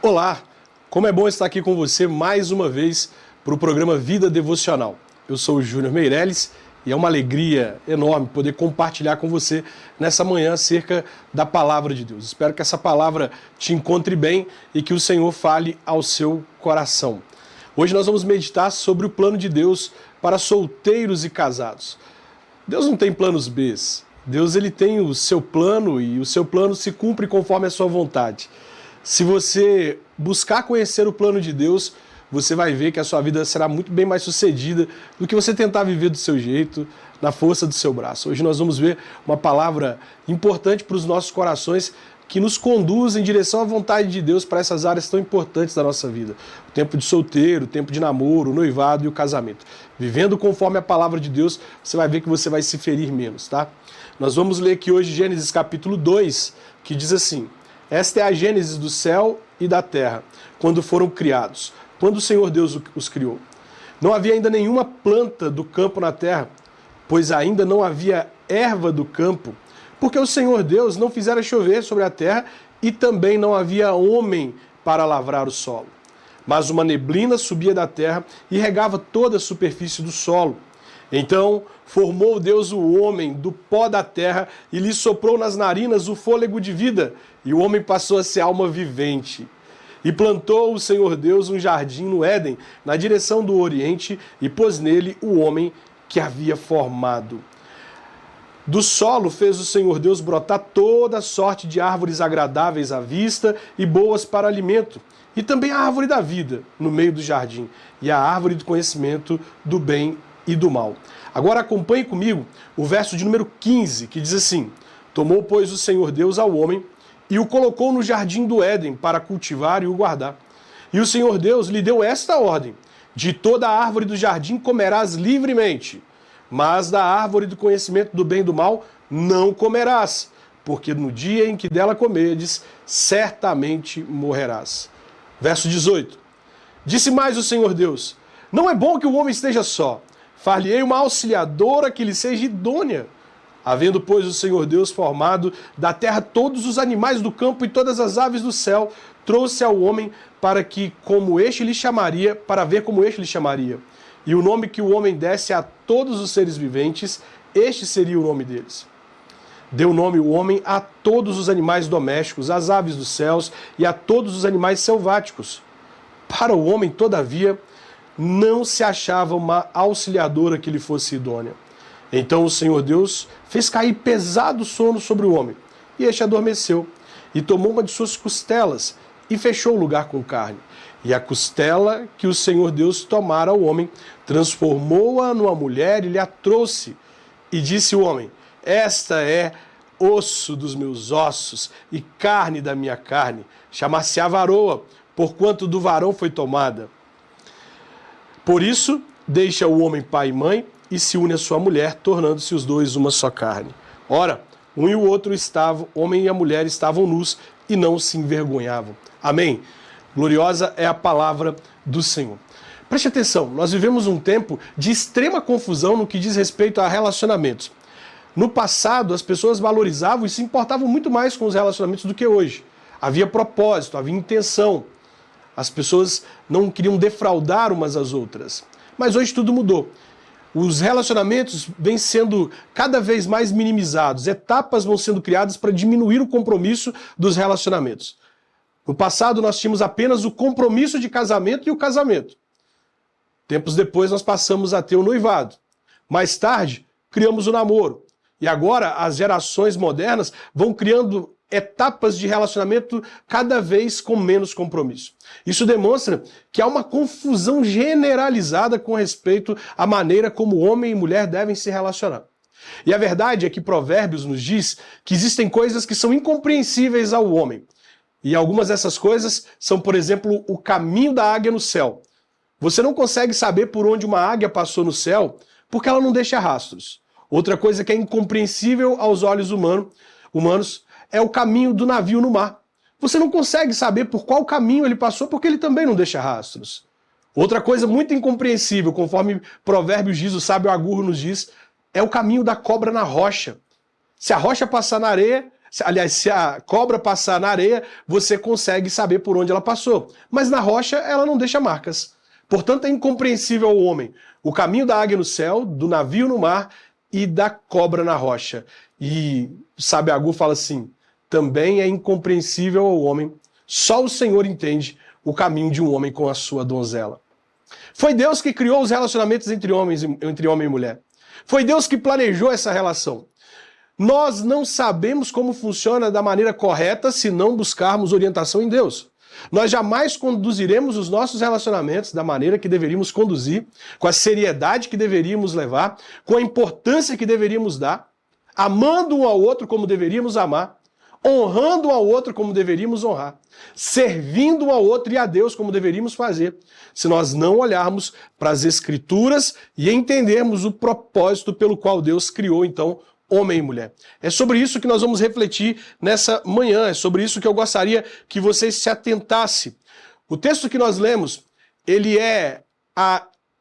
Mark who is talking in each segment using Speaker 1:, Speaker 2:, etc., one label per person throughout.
Speaker 1: Olá, como é bom estar aqui com você mais uma vez para o programa Vida Devocional. Eu sou o Júnior Meirelles e é uma alegria enorme poder compartilhar com você nessa manhã acerca da Palavra de Deus. Espero que essa palavra te encontre bem e que o Senhor fale ao seu coração. Hoje nós vamos meditar sobre o plano de Deus para solteiros e casados. Deus não tem planos B. Deus ele tem o seu plano e o seu plano se cumpre conforme a sua vontade. Se você buscar conhecer o plano de Deus, você vai ver que a sua vida será muito bem mais sucedida do que você tentar viver do seu jeito, na força do seu braço. Hoje nós vamos ver uma palavra importante para os nossos corações que nos conduz em direção à vontade de Deus para essas áreas tão importantes da nossa vida. O tempo de solteiro, o tempo de namoro, o noivado e o casamento. Vivendo conforme a palavra de Deus, você vai ver que você vai se ferir menos, tá? Nós vamos ler aqui hoje Gênesis capítulo 2, que diz assim: esta é a gênese do céu e da terra, quando foram criados, quando o Senhor Deus os criou. Não havia ainda nenhuma planta do campo na terra, pois ainda não havia erva do campo, porque o Senhor Deus não fizera chover sobre a terra e também não havia homem para lavrar o solo. Mas uma neblina subia da terra e regava toda a superfície do solo. Então formou Deus o homem do pó da terra e lhe soprou nas narinas o fôlego de vida, e o homem passou a ser alma vivente. E plantou o Senhor Deus um jardim no Éden, na direção do Oriente, e pôs nele o homem que havia formado. Do solo fez o Senhor Deus brotar toda sorte de árvores agradáveis à vista e boas para alimento, e também a árvore da vida no meio do jardim, e a árvore do conhecimento do bem e do mal. Agora acompanhe comigo o verso de número 15, que diz assim: tomou, pois, o Senhor Deus ao homem e o colocou no jardim do Éden para cultivar e o guardar. E o Senhor Deus lhe deu esta ordem: de toda a árvore do jardim comerás livremente, mas da árvore do conhecimento do bem e do mal não comerás, porque no dia em que dela comerdes, certamente morrerás. Verso 18. Disse mais o Senhor Deus: não é bom que o homem esteja só. Far-lhe-ei uma auxiliadora que lhe seja idônea. Havendo, pois, o Senhor Deus formado da terra todos os animais do campo e todas as aves do céu, trouxe ao homem para ver como este lhe chamaria. E o nome que o homem desse a todos os seres viventes, este seria o nome deles. Deu nome o homem a todos os animais domésticos, às aves dos céus e a todos os animais selváticos. Para o homem, todavia, não se achava uma auxiliadora que lhe fosse idônea. Então o Senhor Deus fez cair pesado sono sobre o homem, e este adormeceu, e tomou uma de suas costelas, e fechou o lugar com carne. E a costela que o Senhor Deus tomara ao homem, transformou-a numa mulher e lhe a trouxe. E disse o homem: esta é osso dos meus ossos e carne da minha carne, chamar-se-á varoa, porquanto do varão foi tomada. Por isso, deixa o homem pai e mãe e se une à sua mulher, tornando-se os dois uma só carne. Ora, um e o outro estavam, o homem e a mulher estavam nus e não se envergonhavam. Amém? Gloriosa é a palavra do Senhor. Preste atenção, nós vivemos um tempo de extrema confusão no que diz respeito a relacionamentos. No passado, as pessoas valorizavam e se importavam muito mais com os relacionamentos do que hoje. Havia propósito, havia intenção. As pessoas não queriam defraudar umas às outras. Mas hoje tudo mudou. Os relacionamentos vêm sendo cada vez mais minimizados. Etapas vão sendo criadas para diminuir o compromisso dos relacionamentos. No passado nós tínhamos apenas o compromisso de casamento e o casamento. Tempos depois nós passamos a ter o noivado. Mais tarde, criamos o namoro. E agora as gerações modernas vão criando etapas de relacionamento cada vez com menos compromisso. Isso demonstra que há uma confusão generalizada com respeito à maneira como homem e mulher devem se relacionar. E a verdade é que Provérbios nos diz que existem coisas que são incompreensíveis ao homem. E algumas dessas coisas são, por exemplo, o caminho da águia no céu. Você não consegue saber por onde uma águia passou no céu porque ela não deixa rastros. Outra coisa que é incompreensível aos olhos humanos é o caminho do navio no mar. Você não consegue saber por qual caminho ele passou porque ele também não deixa rastros. Outra coisa muito incompreensível, conforme Provérbios diz, o sábio Agur nos diz, é o caminho da cobra na rocha. Se a rocha passar na areia, aliás, se a cobra passar na areia, você consegue saber por onde ela passou. Mas na rocha, ela não deixa marcas. Portanto, é incompreensível ao homem o caminho da águia no céu, do navio no mar e da cobra na rocha. E o sábio Agur fala assim, também é incompreensível ao homem, só o Senhor entende o caminho de um homem com a sua donzela. Foi Deus que criou os relacionamentos entre homem e mulher. Foi Deus que planejou essa relação. Nós não sabemos como funciona da maneira correta se não buscarmos orientação em Deus. Nós jamais conduziremos os nossos relacionamentos da maneira que deveríamos conduzir, com a seriedade que deveríamos levar, com a importância que deveríamos dar, amando um ao outro como deveríamos amar, honrando um ao outro como deveríamos honrar, servindo um ao outro e a Deus como deveríamos fazer, se nós não olharmos para as Escrituras e entendermos o propósito pelo qual Deus criou, então, homem e mulher. É sobre isso que nós vamos refletir nessa manhã, é sobre isso que eu gostaria que vocês se atentassem. O texto que nós lemos, ele é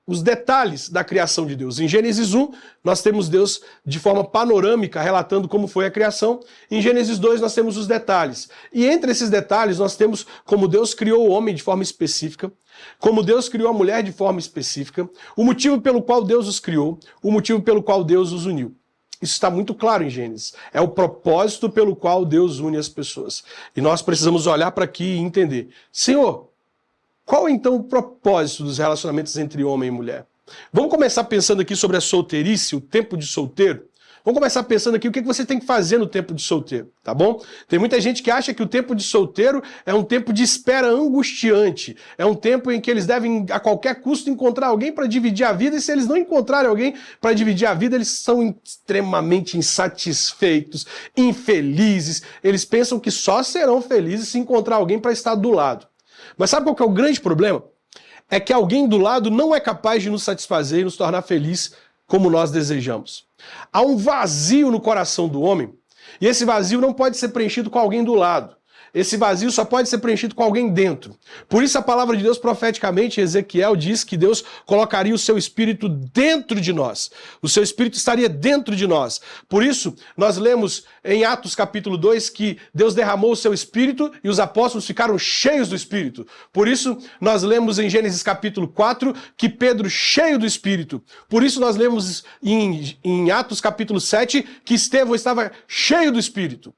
Speaker 1: os detalhes da criação de Deus. Em Gênesis 1, nós temos Deus de forma panorâmica, relatando como foi a criação. Em Gênesis 2, nós temos os detalhes. E entre esses detalhes, nós temos como Deus criou o homem de forma específica, como Deus criou a mulher de forma específica, o motivo pelo qual Deus os criou, o motivo pelo qual Deus os uniu. Isso está muito claro em Gênesis. É o propósito pelo qual Deus une as pessoas. E nós precisamos olhar para aqui e entender. Senhor, qual é então o propósito dos relacionamentos entre homem e mulher? Vamos começar pensando aqui sobre a solteirice, o tempo de solteiro? Vamos começar pensando aqui o que você tem que fazer no tempo de solteiro, tá bom? Tem muita gente que acha que o tempo de solteiro é um tempo de espera angustiante, é um tempo em que eles devem a qualquer custo encontrar alguém para dividir a vida, e se eles não encontrarem alguém para dividir a vida, eles são extremamente insatisfeitos, infelizes, eles pensam que só serão felizes se encontrar alguém para estar do lado. Mas sabe qual que é o grande problema? É que alguém do lado não é capaz de nos satisfazer e nos tornar felizes como nós desejamos. Há um vazio no coração do homem, e esse vazio não pode ser preenchido com alguém do lado. Esse vazio só pode ser preenchido com alguém dentro. Por isso a palavra de Deus profeticamente, Ezequiel diz que Deus colocaria o seu espírito dentro de nós. O seu espírito estaria dentro de nós. Por isso nós lemos em Atos capítulo 2 que Deus derramou o seu espírito e os apóstolos ficaram cheios do espírito. Por isso nós lemos em Gênesis capítulo 4 que Pedro cheio do espírito. Por isso nós lemos em Atos capítulo 7 que Estevão estava cheio do espírito.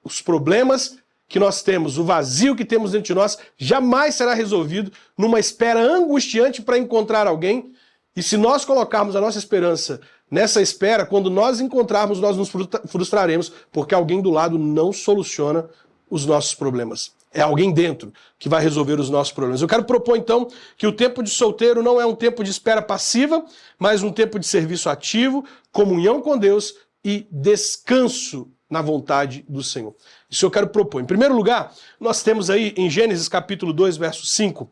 Speaker 1: Os problemas que nós temos, o vazio que temos dentro de nós, jamais será resolvido numa espera angustiante para encontrar alguém. E se nós colocarmos a nossa esperança nessa espera, quando nós encontrarmos, nós nos frustraremos, porque alguém do lado não soluciona os nossos problemas. É alguém dentro que vai resolver os nossos problemas. Eu quero propor, então, que o tempo de solteiro não é um tempo de espera passiva, mas um tempo de serviço ativo, comunhão com Deus e descanso na vontade do Senhor. Isso eu quero propor. Em primeiro lugar, nós temos aí em Gênesis capítulo 2, verso 5,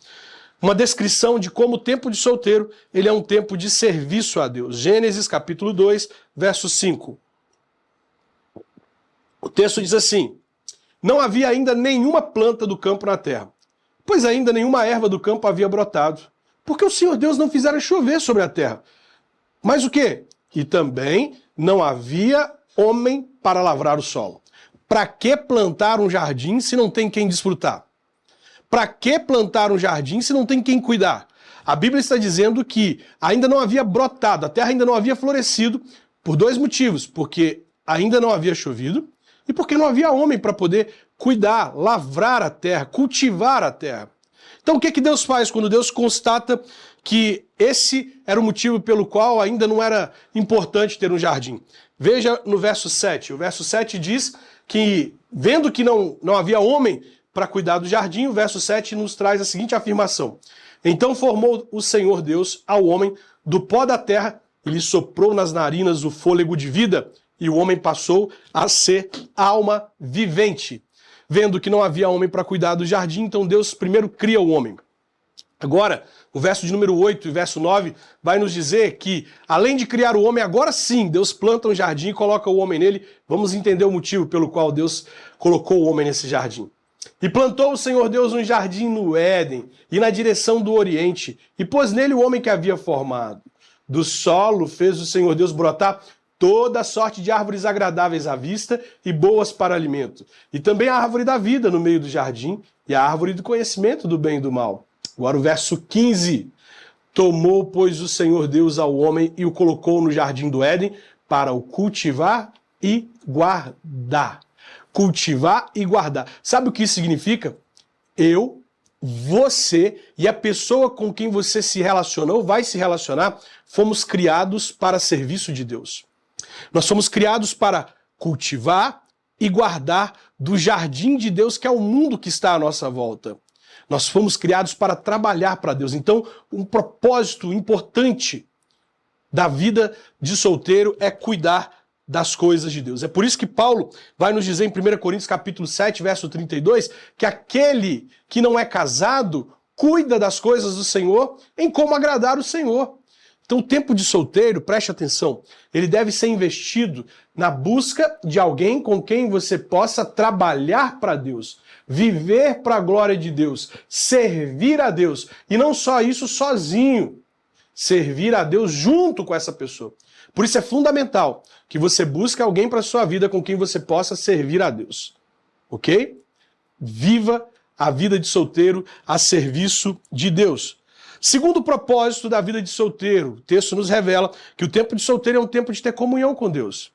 Speaker 1: uma descrição de como o tempo de solteiro ele é um tempo de serviço a Deus. Gênesis capítulo 2, verso 5. O texto diz assim: não havia ainda nenhuma planta do campo na terra, pois ainda nenhuma erva do campo havia brotado, porque o Senhor Deus não fizera chover sobre a terra. Mas o quê? E também não havia homem para lavrar o solo. Para que plantar um jardim se não tem quem desfrutar? Para que plantar um jardim se não tem quem cuidar? A Bíblia está dizendo que ainda não havia brotado, a terra ainda não havia florescido, por dois motivos. Porque ainda não havia chovido e porque não havia homem para poder cuidar, lavrar a terra, cultivar a terra. Então o que Deus faz quando Deus constata que esse era o motivo pelo qual ainda não era importante ter um jardim? Veja no verso 7. O verso 7 diz que, vendo que não havia homem para cuidar do jardim, o verso 7 nos traz a seguinte afirmação: então formou o Senhor Deus ao homem do pó da terra e lhe soprou nas narinas o fôlego de vida, e o homem passou a ser alma vivente. Vendo que não havia homem para cuidar do jardim, então Deus primeiro cria o homem. Agora, o verso de número 8 e verso 9 vai nos dizer que, além de criar o homem, agora sim, Deus planta um jardim e coloca o homem nele. Vamos entender o motivo pelo qual Deus colocou o homem nesse jardim. E plantou o Senhor Deus um jardim no Éden, e na direção do Oriente, e pôs nele o homem que havia formado. Do solo fez o Senhor Deus brotar toda sorte de árvores agradáveis à vista e boas para alimento, e também a árvore da vida no meio do jardim, e a árvore do conhecimento do bem e do mal. Agora o verso 15. Tomou, pois, o Senhor Deus ao homem e o colocou no jardim do Éden para o cultivar e guardar. Cultivar e guardar. Sabe o que isso significa? Eu, você e a pessoa com quem você se relacionou, vai se relacionar, fomos criados para serviço de Deus. Nós somos criados para cultivar e guardar do jardim de Deus, que é o mundo que está à nossa volta. Nós fomos criados para trabalhar para Deus. Então, um propósito importante da vida de solteiro é cuidar das coisas de Deus. É por isso que Paulo vai nos dizer em 1 Coríntios capítulo 7, verso 32, que aquele que não é casado cuida das coisas do Senhor em como agradar o Senhor. Então, o tempo de solteiro, preste atenção, ele deve ser investido na busca de alguém com quem você possa trabalhar para Deus, viver para a glória de Deus, servir a Deus. E não só isso sozinho, servir a Deus junto com essa pessoa. Por isso é fundamental que você busque alguém para a sua vida com quem você possa servir a Deus. Ok? Viva a vida de solteiro a serviço de Deus. Segundo propósito da vida de solteiro, o texto nos revela que o tempo de solteiro é um tempo de ter comunhão com Deus.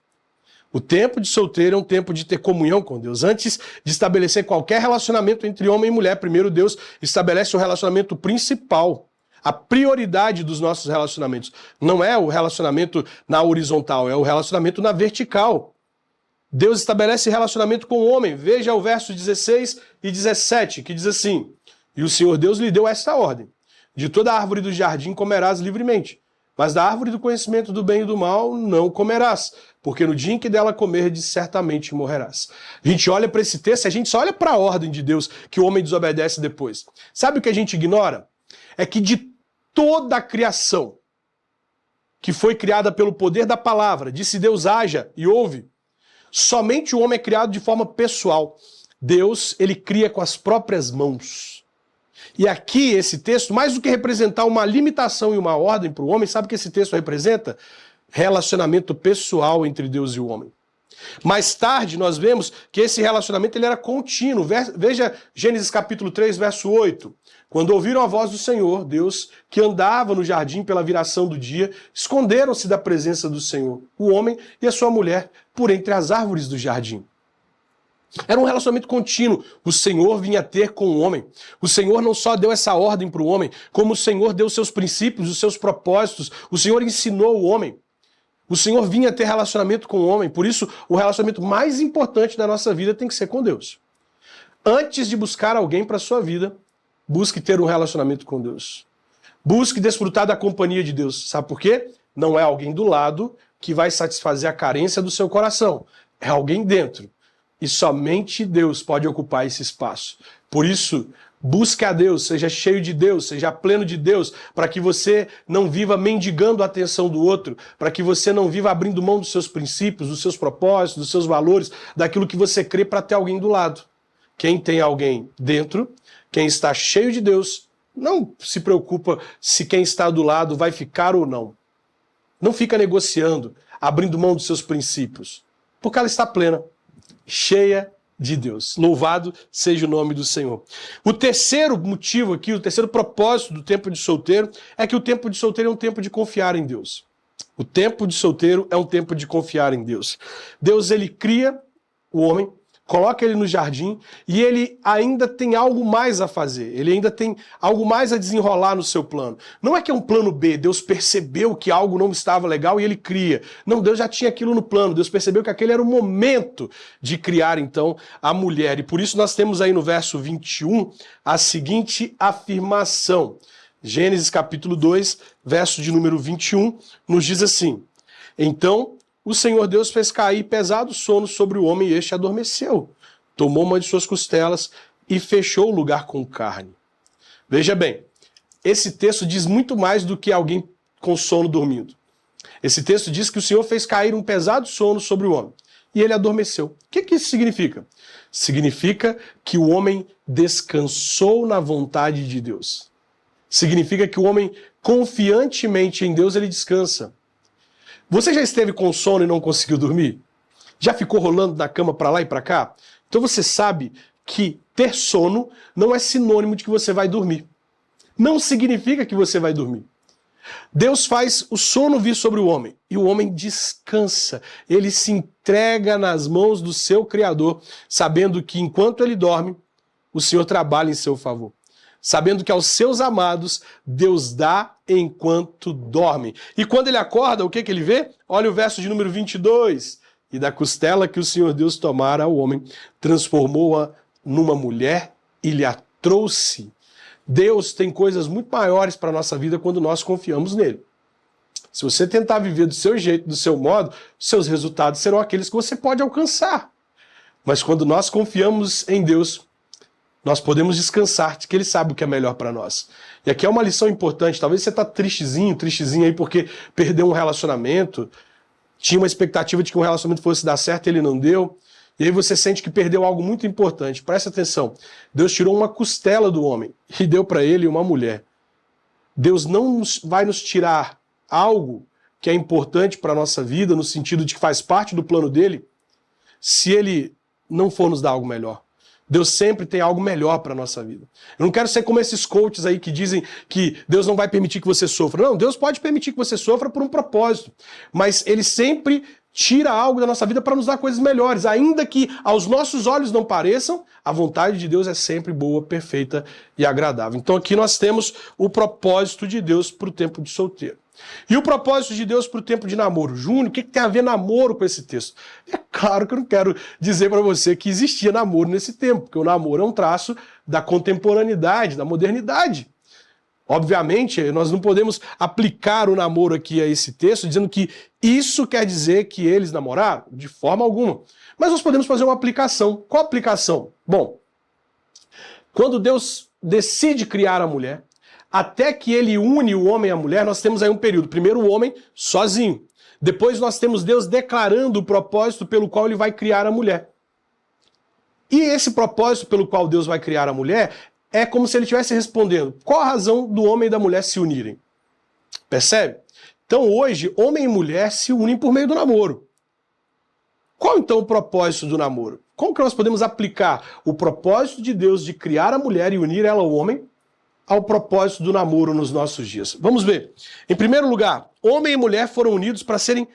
Speaker 1: O tempo de solteiro é um tempo de ter comunhão com Deus. Antes de estabelecer qualquer relacionamento entre homem e mulher, primeiro Deus estabelece o relacionamento principal, a prioridade dos nossos relacionamentos. Não é o relacionamento na horizontal, é o relacionamento na vertical. Deus estabelece relacionamento com o homem. Veja o verso 16 e 17, que diz assim: E o Senhor Deus lhe deu esta ordem: De toda árvore do jardim comerás livremente, mas da árvore do conhecimento do bem e do mal não comerás, porque no dia em que dela comerdes, certamente morrerás. A gente olha para esse texto e a gente só olha para a ordem de Deus que o homem desobedece depois. Sabe o que a gente ignora? É que de toda a criação que foi criada pelo poder da palavra, disse Deus haja e houve, somente o homem é criado de forma pessoal. Deus, ele cria com as próprias mãos. E aqui, esse texto, mais do que representar uma limitação e uma ordem para o homem, sabe o que esse texto representa? Relacionamento pessoal entre Deus e o homem. Mais tarde, nós vemos que esse relacionamento ele era contínuo. Veja Gênesis capítulo 3, verso 8. Quando ouviram a voz do Senhor, Deus, que andava no jardim pela viração do dia, esconderam-se da presença do Senhor, o homem e a sua mulher, por entre as árvores do jardim. Era um relacionamento contínuo. O Senhor vinha ter com o homem. O Senhor não só deu essa ordem para o homem, como o Senhor deu os seus princípios, os seus propósitos. O Senhor ensinou o homem. O Senhor vinha ter relacionamento com o homem. Por isso, o relacionamento mais importante da nossa vida tem que ser com Deus. Antes de buscar alguém para a sua vida, busque ter um relacionamento com Deus. Busque desfrutar da companhia de Deus. Sabe por quê? Não é alguém do lado que vai satisfazer a carência do seu coração. É alguém dentro. E somente Deus pode ocupar esse espaço. Por isso, busque a Deus, seja cheio de Deus, seja pleno de Deus, para que você não viva mendigando a atenção do outro, para que você não viva abrindo mão dos seus princípios, dos seus propósitos, dos seus valores, daquilo que você crê para ter alguém do lado. Quem tem alguém dentro, quem está cheio de Deus, não se preocupa se quem está do lado vai ficar ou não. Não fica negociando, abrindo mão dos seus princípios, porque ela está plena, cheia de Deus. Louvado seja o nome do Senhor. O terceiro motivo aqui, o terceiro propósito do tempo de solteiro é que o tempo de solteiro é um tempo de confiar em Deus. O tempo de solteiro é um tempo de confiar em Deus. Deus, ele cria o homem, coloca ele no jardim e ele ainda tem algo mais a fazer. Ele ainda tem algo mais a desenrolar no seu plano. Não é que é um plano B, Deus percebeu que algo não estava legal e ele cria. Não, Deus já tinha aquilo no plano. Deus percebeu que aquele era o momento de criar, então, a mulher. E por isso nós temos aí no verso 21 a seguinte afirmação. Gênesis capítulo 2, verso de número 21, nos diz assim: Então o Senhor Deus fez cair pesado sono sobre o homem e este adormeceu. Tomou uma de suas costelas e fechou o lugar com carne. Veja bem, esse texto diz muito mais do que alguém com sono dormindo. Esse texto diz que o Senhor fez cair um pesado sono sobre o homem e ele adormeceu. O que isso significa? Significa que o homem descansou na vontade de Deus. Significa que o homem, confiantemente em Deus, ele descansa. Você já esteve com sono e não conseguiu dormir? Já ficou rolando na cama para lá e para cá? Então você sabe que ter sono não é sinônimo de que você vai dormir. Não significa que você vai dormir. Deus faz o sono vir sobre o homem e o homem descansa. Ele se entrega nas mãos do seu Criador, sabendo que enquanto ele dorme, o Senhor trabalha em seu favor. Sabendo que aos seus amados, Deus dá enquanto dorme. E quando ele acorda, o que ele vê? Olha o verso de número 22. E da costela que o Senhor Deus tomara ao homem, transformou-a numa mulher e lhe a trouxe. Deus tem coisas muito maiores para a nossa vida quando nós confiamos nele. Se você tentar viver do seu jeito, do seu modo, seus resultados serão aqueles que você pode alcançar. Mas quando nós confiamos em Deus, nós podemos descansar de que ele sabe o que é melhor para nós. E aqui é uma lição importante. Talvez você está tristezinho aí porque perdeu um relacionamento, tinha uma expectativa de que um relacionamento fosse dar certo e ele não deu. E aí você sente que perdeu algo muito importante. Presta atenção. Deus tirou uma costela do homem e deu para ele uma mulher. Deus não vai nos tirar algo que é importante para a nossa vida, no sentido de que faz parte do plano dele, se ele não for nos dar algo melhor. Deus sempre tem algo melhor para a nossa vida. Eu não quero ser como esses coaches aí que dizem que Deus não vai permitir que você sofra. Não, Deus pode permitir que você sofra por um propósito. Mas ele sempre tira algo da nossa vida para nos dar coisas melhores. Ainda que aos nossos olhos não pareçam, a vontade de Deus é sempre boa, perfeita e agradável. Então aqui nós temos o propósito de Deus para o tempo de solteiro. E o propósito de Deus para o tempo de namoro. Júnior, o que tem a ver namoro com esse texto? É claro que eu não quero dizer para você que existia namoro nesse tempo, porque o namoro é um traço da contemporaneidade, da modernidade. Obviamente, nós não podemos aplicar o namoro aqui a esse texto, dizendo que isso quer dizer que eles namoraram, de forma alguma. Mas nós podemos fazer uma aplicação. Qual aplicação? Bom, quando Deus decide criar a mulher, até que ele une o homem e a mulher, nós temos aí um período. Primeiro o homem sozinho. Depois nós temos Deus declarando o propósito pelo qual ele vai criar a mulher. E esse propósito pelo qual Deus vai criar a mulher é como se ele estivesse respondendo: qual a razão do homem e da mulher se unirem? Percebe? Então hoje, homem e mulher se unem por meio do namoro. Qual então o propósito do namoro? Como que nós podemos aplicar o propósito de Deus de criar a mulher e unir ela ao homem ao propósito do namoro nos nossos dias? Vamos ver. Em primeiro lugar, homem e mulher foram unidos para serem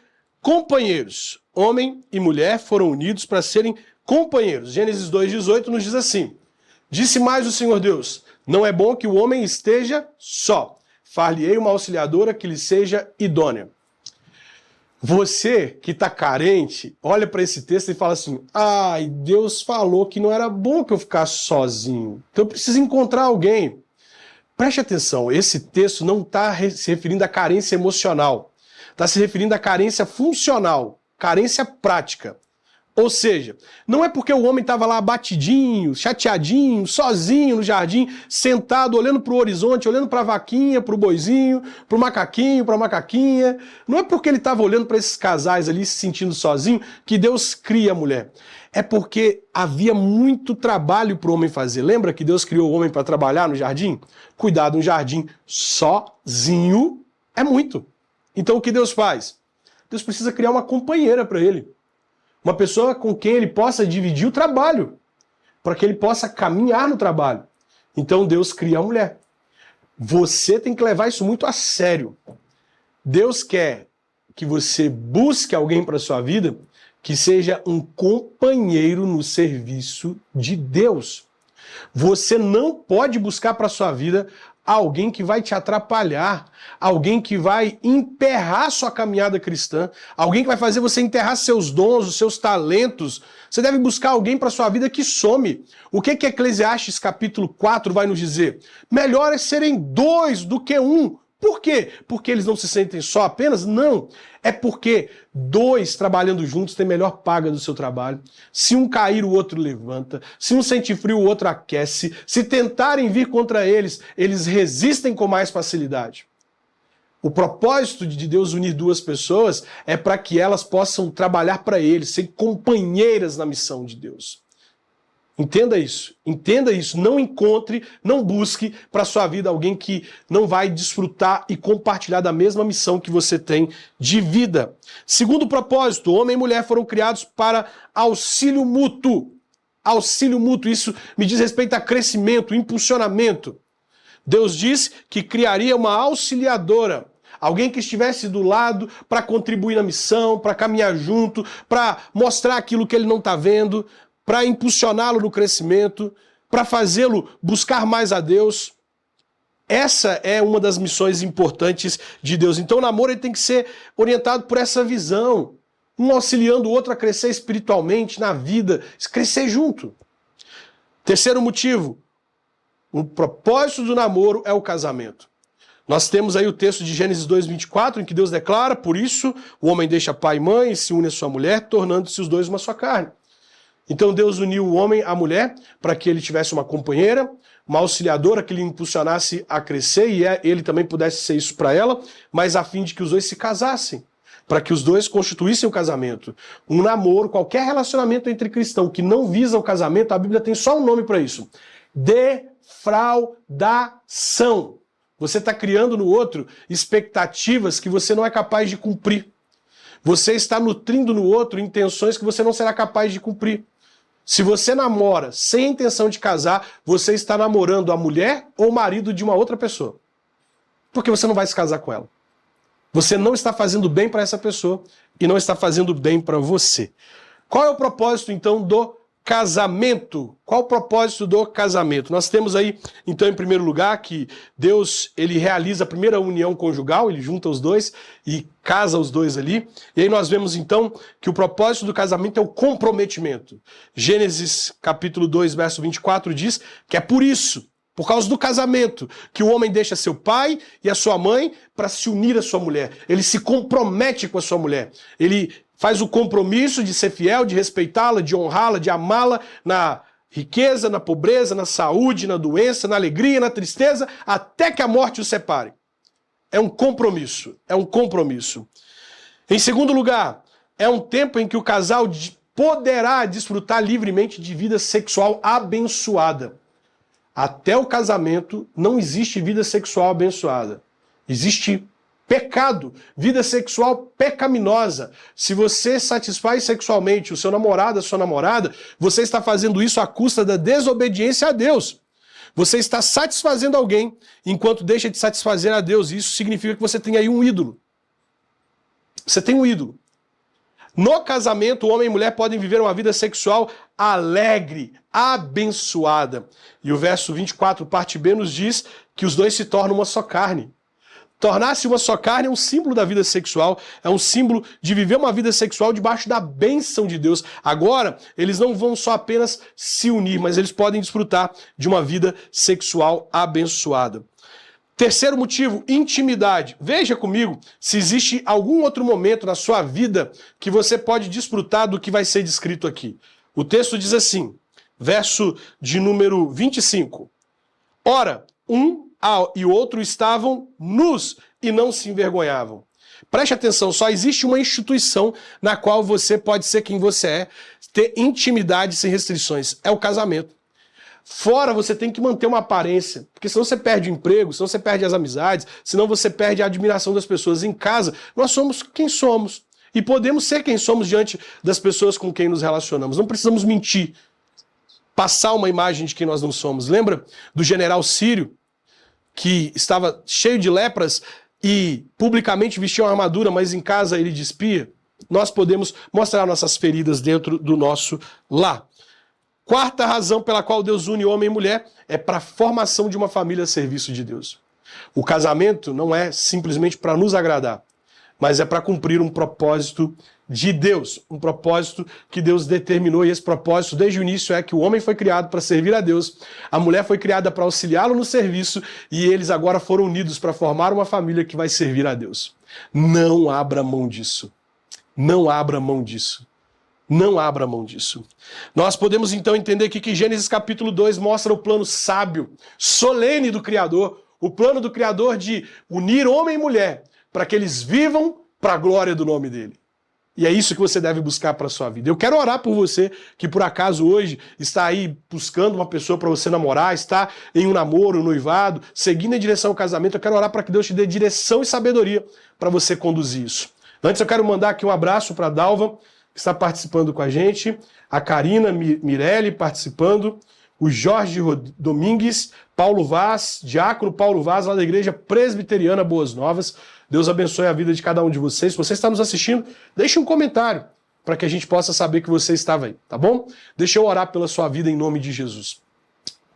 Speaker 1: companheiros. Homem e mulher foram unidos para serem companheiros. Gênesis 2,18 nos diz assim: disse mais o Senhor Deus: não é bom que o homem esteja só. Far-lhe-ei uma auxiliadora que lhe seja idônea. Você que está carente, olha para esse texto e fala assim: ai, Deus falou que não era bom que eu ficasse sozinho. Então eu preciso encontrar alguém. Preste atenção, esse texto não está se referindo à carência emocional. Está se referindo à carência funcional, carência prática. Ou seja, não é porque o homem estava lá abatidinho, chateadinho, sozinho no jardim, sentado, olhando para o horizonte, olhando para a vaquinha, para o boizinho, para o macaquinho, para a macaquinha. Não é porque ele estava olhando para esses casais ali, se sentindo sozinho, que Deus cria a mulher. É porque havia muito trabalho para o homem fazer. Lembra que Deus criou o homem para trabalhar no jardim? Cuidar de um jardim sozinho é muito. Então o que Deus faz? Deus precisa criar uma companheira para ele. Uma pessoa com quem ele possa dividir o trabalho, para que ele possa caminhar no trabalho. Então Deus cria a mulher. Você tem que levar isso muito a sério. Deus quer que você busque alguém para a sua vida que seja um companheiro no serviço de Deus. Você não pode buscar para a sua vida alguém que vai te atrapalhar, alguém que vai emperrar sua caminhada cristã, alguém que vai fazer você enterrar seus dons, os seus talentos. Você deve buscar alguém para sua vida que some. O que Eclesiastes capítulo 4 vai nos dizer? Melhor é serem dois do que um. Por quê? Porque eles não se sentem só apenas? Não. É porque dois trabalhando juntos têm melhor paga do seu trabalho. Se um cair, o outro levanta. Se um sente frio, o outro aquece. Se tentarem vir contra eles, eles resistem com mais facilidade. O propósito de Deus unir duas pessoas é para que elas possam trabalhar para Ele, ser companheiras na missão de Deus. Entenda isso. Não encontre, não busque para sua vida alguém que não vai desfrutar e compartilhar da mesma missão que você tem de vida. Segundo propósito, homem e mulher foram criados para auxílio mútuo. Auxílio mútuo, isso me diz respeito a crescimento, impulsionamento. Deus disse que criaria uma auxiliadora, alguém que estivesse do lado para contribuir na missão, para caminhar junto, para mostrar aquilo que ele não está vendo, para impulsioná-lo no crescimento, para fazê-lo buscar mais a Deus. Essa é uma das missões importantes de Deus. Então o namoro ele tem que ser orientado por essa visão, um auxiliando o outro a crescer espiritualmente, na vida, crescer junto. Terceiro motivo, o propósito do namoro é o casamento. Nós temos aí o texto de Gênesis 2:24, em que Deus declara, por isso o homem deixa pai e mãe e se une à sua mulher, tornando-se os dois uma só carne. Então Deus uniu o homem à mulher para que ele tivesse uma companheira, uma auxiliadora que lhe impulsionasse a crescer e ele também pudesse ser isso para ela, mas a fim de que os dois se casassem, para que os dois constituíssem o casamento. Um namoro, qualquer relacionamento entre cristãos que não visa o casamento, a Bíblia tem só um nome para isso: defraudação. Você está criando no outro expectativas que você não é capaz de cumprir. Você está nutrindo no outro intenções que você não será capaz de cumprir. Se você namora sem intenção de casar, você está namorando a mulher ou o marido de uma outra pessoa. Porque você não vai se casar com ela. Você não está fazendo bem para essa pessoa e não está fazendo bem para você. Qual é o propósito, então, do casamento? Qual o propósito do casamento? Nós temos aí, então, em primeiro lugar, que Deus ele realiza a primeira união conjugal, ele junta os dois e casa os dois ali. E aí nós vemos, então, que o propósito do casamento é o comprometimento. Gênesis capítulo 2, verso 24 diz que é por isso, por causa do casamento, que o homem deixa seu pai e a sua mãe para se unir à sua mulher. Ele se compromete com a sua mulher. Ele faz o compromisso de ser fiel, de respeitá-la, de honrá-la, de amá-la na riqueza, na pobreza, na saúde, na doença, na alegria, na tristeza, até que a morte os separe. É um compromisso, é um compromisso. Em segundo lugar, é um tempo em que o casal poderá desfrutar livremente de vida sexual abençoada. Até o casamento não existe vida sexual abençoada. Existe pecado, vida sexual pecaminosa. Se você satisfaz sexualmente o seu namorado, a sua namorada, você está fazendo isso à custa da desobediência a Deus. Você está satisfazendo alguém enquanto deixa de satisfazer a Deus. Isso significa que você tem aí um ídolo. Você tem um ídolo. No casamento, o homem e mulher podem viver uma vida sexual alegre, abençoada. E o verso 24, parte B, nos diz que os dois se tornam uma só carne. Tornar-se uma só carne é um símbolo da vida sexual, é um símbolo de viver uma vida sexual debaixo da bênção de Deus. Agora, eles não vão só apenas se unir, mas eles podem desfrutar de uma vida sexual abençoada. Terceiro motivo, intimidade. Veja comigo se existe algum outro momento na sua vida que você pode desfrutar do que vai ser descrito aqui. O texto diz assim, verso de número 25. Ora, um e o outro estavam nus e não se envergonhavam. Preste atenção, só existe uma instituição na qual você pode ser quem você é, ter intimidade sem restrições. É o casamento. Fora você tem que manter uma aparência, porque senão você perde o emprego, senão você perde as amizades, senão você perde a admiração das pessoas. Em casa, nós somos quem somos e podemos ser quem somos diante das pessoas com quem nos relacionamos. Não precisamos mentir, passar uma imagem de quem nós não somos. Lembra do general sírio, que estava cheio de lepras e publicamente vestia uma armadura, mas em casa ele despia? Nós podemos mostrar nossas feridas dentro do nosso lar. Quarta razão pela qual Deus une homem e mulher é para a formação de uma família a serviço de Deus. O casamento não é simplesmente para nos agradar, mas é para cumprir um propósito de Deus, um propósito que Deus determinou, e esse propósito desde o início é que o homem foi criado para servir a Deus, a mulher foi criada para auxiliá-lo no serviço e eles agora foram unidos para formar uma família que vai servir a Deus. Não abra mão disso. Não abra mão disso. Não abra mão disso. Nós podemos então entender aqui que Gênesis capítulo 2 mostra o plano sábio, solene do Criador, o plano do Criador de unir homem e mulher para que eles vivam para a glória do nome dele. E é isso que você deve buscar para a sua vida. Eu quero orar por você que por acaso hoje está aí buscando uma pessoa para você namorar, está em um namoro, um noivado, seguindo em direção ao casamento. Eu quero orar para que Deus te dê direção e sabedoria para você conduzir isso. Antes eu quero mandar aqui um abraço para a Dalva, que está participando com a gente, a Karina Mirelli participando, o Jorge Domingues, Paulo Vaz, diácono Paulo Vaz, lá da Igreja Presbiteriana Boas Novas. Deus abençoe a vida de cada um de vocês. Se você está nos assistindo, deixe um comentário para que a gente possa saber que você estava aí, tá bom? Deixa eu orar pela sua vida em nome de Jesus.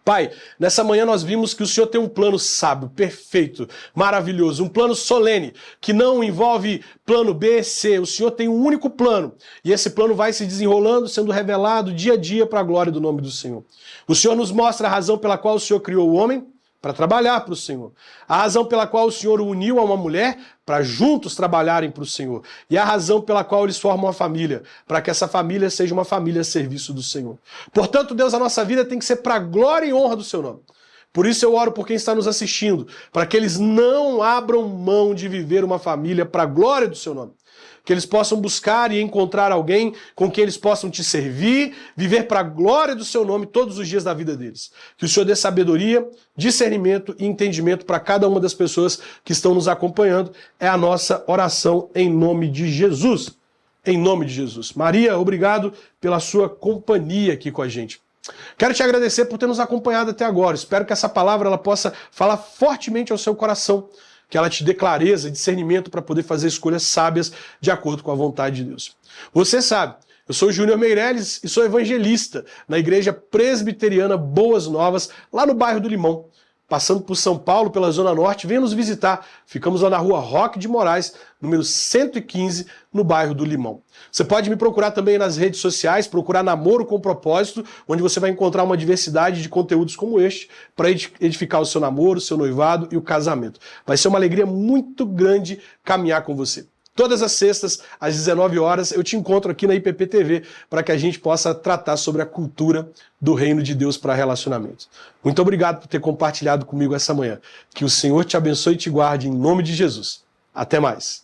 Speaker 1: Pai, nessa manhã nós vimos que o Senhor tem um plano sábio, perfeito, maravilhoso, um plano solene, que não envolve plano B, C. O Senhor tem um único plano, e esse plano vai se desenrolando, sendo revelado dia a dia para a glória do nome do Senhor. O Senhor nos mostra a razão pela qual o Senhor criou o homem, para trabalhar para o Senhor. A razão pela qual o Senhor o uniu a uma mulher, para juntos trabalharem para o Senhor. E a razão pela qual eles formam uma família, para que essa família seja uma família a serviço do Senhor. Portanto, Deus, a nossa vida tem que ser para a glória e honra do seu nome. Por isso eu oro por quem está nos assistindo, para que eles não abram mão de viver uma família para a glória do seu nome. Que eles possam buscar e encontrar alguém com quem eles possam te servir, viver para a glória do seu nome todos os dias da vida deles. Que o Senhor dê sabedoria, discernimento e entendimento para cada uma das pessoas que estão nos acompanhando. É a nossa oração em nome de Jesus. Em nome de Jesus. Maria, obrigado pela sua companhia aqui com a gente. Quero te agradecer por ter nos acompanhado até agora. Espero que essa palavra ela possa falar fortemente ao seu coração, que ela te dê clareza e discernimento para poder fazer escolhas sábias de acordo com a vontade de Deus. Você sabe, eu sou o Júnior Meirelles e sou evangelista na Igreja Presbiteriana Boas Novas, lá no bairro do Limão. Passando por São Paulo, pela Zona Norte, venha nos visitar. Ficamos lá na rua Roque de Moraes, número 115, no bairro do Limão. Você pode me procurar também nas redes sociais, procurar Namoro com Propósito, onde você vai encontrar uma diversidade de conteúdos como este, para edificar o seu namoro, o seu noivado e o casamento. Vai ser uma alegria muito grande caminhar com você. Todas as sextas, às 19 horas, eu te encontro aqui na IPP TV para que a gente possa tratar sobre a cultura do reino de Deus para relacionamentos. Muito obrigado por ter compartilhado comigo essa manhã. Que o Senhor te abençoe e te guarde em nome de Jesus. Até mais.